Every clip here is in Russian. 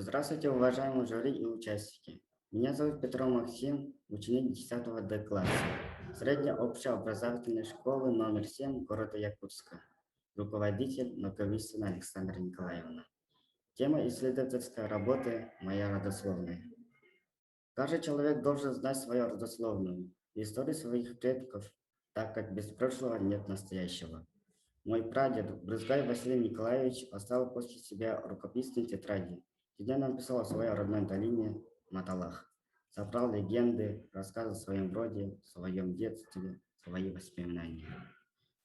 Здравствуйте, уважаемые жюри и участники. Меня зовут Петров Максим, ученик 10 Д класса средней общеобразовательной школы номер 7 города Якутска. Руководитель Ноговицына Александра Николаевна. Тема исследовательской работы «Моя родословная». Каждый человек должен знать свою родословную, историю своих предков, так как без прошлого нет настоящего. Мой прадед Брызгай Василий Николаевич оставил после себя рукописные тетради, где написал о своей родной долине Маталах. Собрал легенды, рассказы о своем роде, своем детстве, свои воспоминания.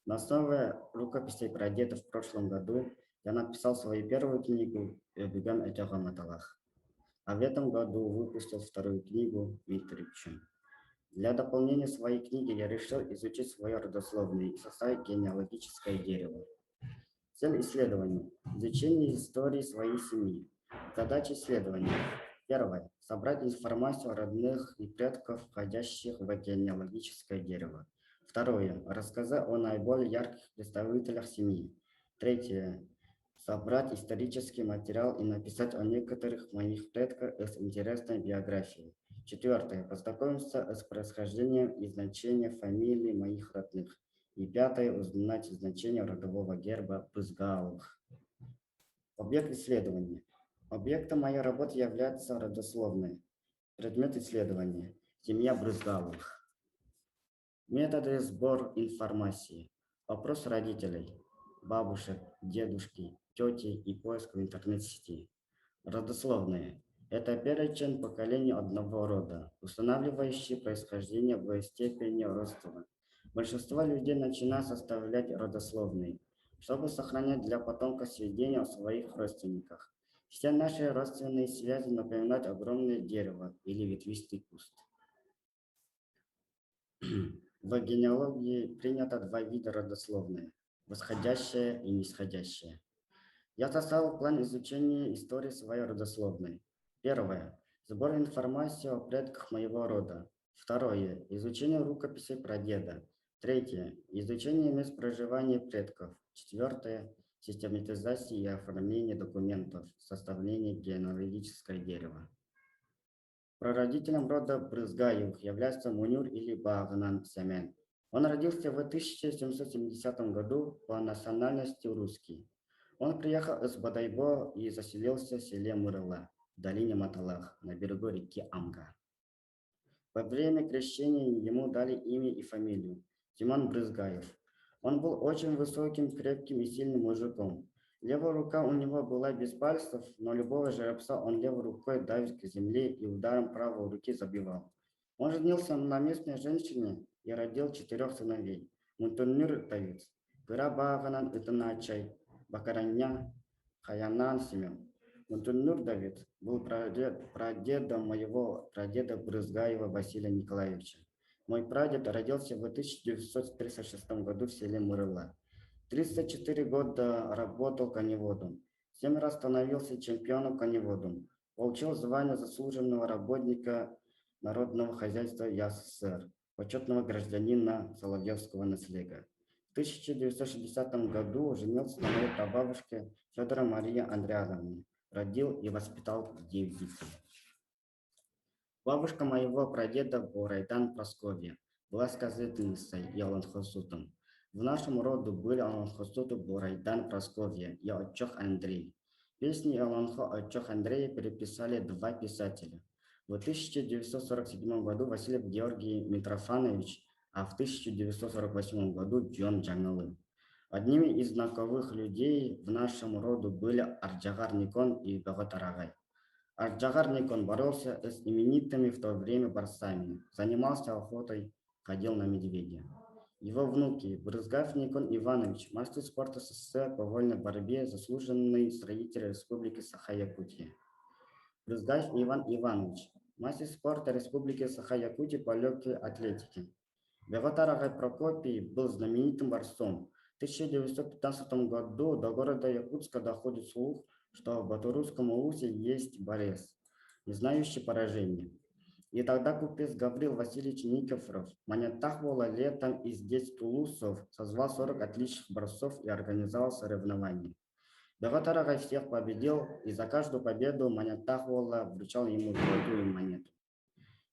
На основе рукописей прадеда в прошлом году я написал свою первую книгу «Беган Этяга Маталах», а в этом году выпустил вторую книгу «Митричу». Для дополнения своей книги я решил изучить свое родословное и составить генеалогическое дерево. Цель исследования – изучение истории своей семьи. Задача исследования. Первое. Собрать информацию о родных и предках, входящих в генеалогическое дерево. Второе. Рассказать о наиболее ярких представителях семьи. Третье. Собрать исторический материал и написать о некоторых моих предках из интересной биографии. Четвертое. Познакомиться с происхождением и значением фамилий моих родных. И пятое. Узнать значение родового герба Брызгаловых. Объект исследования. Объектом моей работы является родословная. Предмет исследования. Семья Брызгаловых. Методы сбора информации. Опрос родителей, бабушек, дедушки, тети и поиск в интернет-сети. Родословные. Это перечень поколений одного рода, устанавливающий происхождение в степени родства. Большинство людей начинают составлять родословные, чтобы сохранять для потомков сведения о своих родственниках. Все наши родственные связи напоминают огромное дерево или ветвистый куст. В генеалогии принято два вида родословные – восходящая и нисходящая. Я составил план изучения истории своей родословной. Первое. Сбор информации о предках моего рода. Второе. Изучение рукописей прадеда. Третье. Изучение мест проживания предков. Четвертое. Систематизация и оформление документов. Составление генеалогического дерева. Прародителем рода Брызгаевых является Мунюр или Багнан Семен. Он родился в 1770 году, по национальности русский. Он приехал из Бодайбо и заселился в селе Мурыла, в долине Маталах, на берегу реки Амга. Во время крещения ему дали имя и фамилию – Тимон Брызгаев. Он был очень высоким, крепким и сильным мужиком. Левая рука у него была без пальцев, но любого жеребца он левой рукой давил к земле и ударом правой руки забивал. Он женился на местной женщине и родил 4 сыновей. Мунтуннир Давид, Пырабаганан Итаначай, Бакараня, Хаянан Семен. Мунтуннур Давид был прадедом моего прадеда Брызгаева Василия Николаевича. Мой прадед родился в 1936 году в селе Мурыла. 34 года работал коневодом. 7 раз становился чемпионом коневодом. Получил звание заслуженного работника народного хозяйства ЯССР, почетного гражданина Соловьевского наследия. В 1960 году женился на моей прабабушке Федора Марии Андриановне. Родил и воспитал 9 детей. Бабушка моего прадеда Бурайдан Прасковья была сказательницей и аланхосутом. В нашем роду были аланхосуты Бурайдан Прасковья и Отчох Андрей. Песни Аланхо Отчох Андрея переписали 2 писателя. В 1947 году Василий Георгий Митрофанович, а в 1948 году Джон Джангалы. Одними из знаковых людей в нашем роду были Арджагар Никон и Богатарагай. Арджагар Никон боролся с именитыми в то время борцами, занимался охотой, ходил на медведя. Его внуки Брызгаев Никон Иванович, мастер спорта СССР по вольной борьбе, заслуженный строитель Республики Саха-Якутия. Брызгаев Иван Иванович, мастер спорта Республики Саха-Якутия по легкой атлетике. Беготарагай Прокопий был знаменитым борцом. В 1915 году до города Якутска доходит слух, что в Батурусском улусе есть борец, не знающий поражения. И тогда купец Гаврил Васильевич Никифоров Манятахвола летом из 10 улусов созвал 40 отличных борцов и организовал соревнования. Богатарагай всех победил, и за каждую победу Манятахвола вручал ему золотую монету.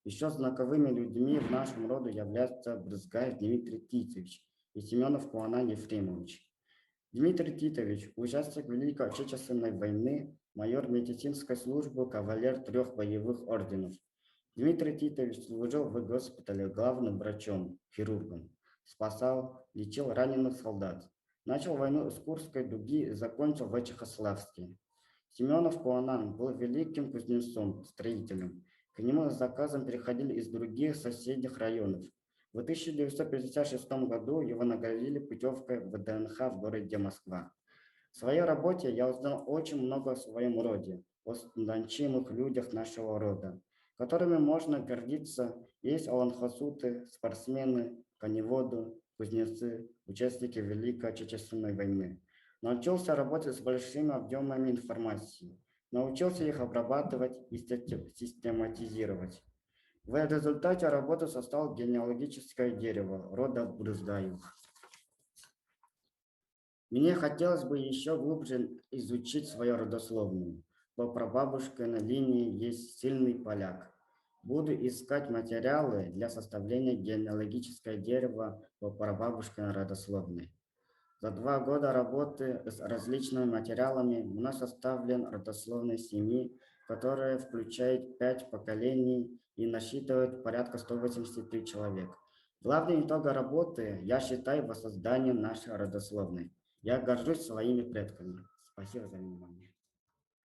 Еще знаковыми людьми в нашем роду являются Брызгаев Дмитрий Титович и Семенов Куанан Ефремович. Дмитрий Титович, участник Великой Отечественной войны, майор медицинской службы, кавалер 3 боевых орденов. Дмитрий Титович служил в госпитале главным врачом, хирургом. Спасал, лечил раненых солдат. Начал войну с Курской дуги и закончил в Чехословске. Семенов Куанан был великим кузнецом, строителем. К нему с заказом переходили из других соседних районов. В 1956 году его наградили путевкой в ДНХ в городе Москва. В своей работе я узнал очень много о своем роде, о значимых людях нашего рода, которыми можно гордиться. Есть аланхасуты, спортсмены, коневоды, кузнецы, участники Великой Отечественной войны. Научился работать с большими объемами информации, научился их обрабатывать и систематизировать. В результате работы создал генеалогическое дерево рода Брызгаевых. Мне хотелось бы еще глубже изучить свою родословную. По прабабушкиной линии есть сильный поляк. Буду искать материалы для составления генеалогического дерева по прабабушкиной родословной. За 2 года работы с различными материалами у нас составлен родословной семьи, которая включает 5 поколений и насчитывает порядка 183 человека. Главным итогом работы я считаю воссоздание нашей родословной. Я горжусь своими предками. Спасибо за внимание.